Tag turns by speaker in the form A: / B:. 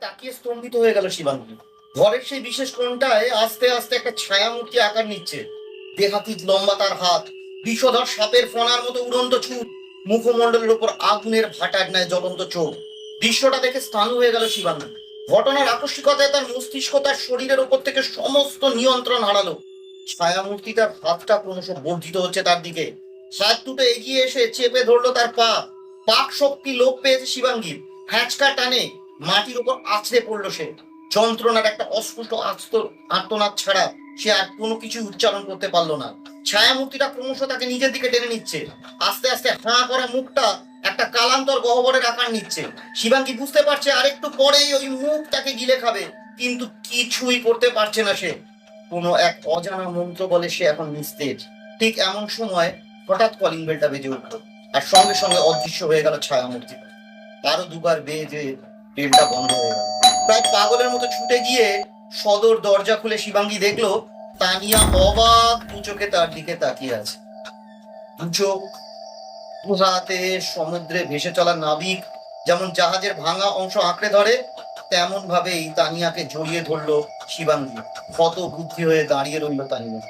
A: তাকিয়ে স্তম্ভিত হয়ে গেল শিবাঙ্গী। ঘরের সেই বিশেষ কোণটায় আস্তে আস্তে একটা ছায়ামূর্তি আকার নিচ্ছে। দেহাতীত লম্বা তার হাত, বিষধর সাপের ফণার মতো উড়ন্ত চুল, মুখমণ্ডলের উপর আগুনের ভাটার ন্যায় জ্বলন্ত চোখ। দৃশ্যটা দেখে স্থাণু হয়ে গেল শিবাঙ্গী। ঘটনার আকস্মিকতায় তার মস্তিষ্ক তার শরীরের উপর থেকে সমস্ত নিয়ন্ত্রণ হারালো। ছায়ামূর্তিটার হাতটা ক্রমশ বর্ধিত হচ্ছে তার দিকে। হাত দুটো এগিয়ে এসে চেপে ধরলো তার পা। পাক শক্তি লোপ পেয়েছে শিবাঙ্গীর। হ্যাঁচকা টানে মাটির উপর আছড়ে পড়লো সে। যন্ত্রণার একটা অস্ফুট আর্তনাদ ছাড়া সে আর কোনো কিছু উচ্চারণ করতে পারলো না। ছায়ামূর্তিটা ক্রমশ তাকে নিজের দিকে টেনে নিচ্ছে। আস্তে আস্তে হাঁ করা মুখটা একটা কালান্তর গহ্বরের আকার নিচ্ছে। শিবাঙ্গী বুঝতে পারছে আর একটু পরেই ওই মুখ তাকে গিলে খাবে, কিন্তু কিছুই করতে পারছে না সে। কোনো এক অজানা মন্ত্র বলে সে এখন নিস্তেজ। ঠিক এমন সময় হঠাৎ কলিং বেলটা বেজে উঠলো, আর সঙ্গে সঙ্গে অদৃশ্য হয়ে গেল ছায়ামূর্তি। আরো দুবার বেজে বেলটা বন্ধ হয়ে গেল। প্রায় পাগলের মতো ছুটে গিয়ে সদর দরজা খুলে শিবাঙ্গী দেখলো তানিয়া অবাক দু চোখে তার দিকে তাকিয়ে আছে। দু চোখ দু হাতে সমুদ্রে ভেসে চলা নাবিক যেমন জাহাজের ভাঙা অংশ আঁকড়ে ধরে, তেমন ভাবেই তানিয়াকে জড়িয়ে ধরলো শিবাঙ্গী। ক্ষত বুদ্ধি হয়ে দাঁড়িয়ে রইল তানিয়া।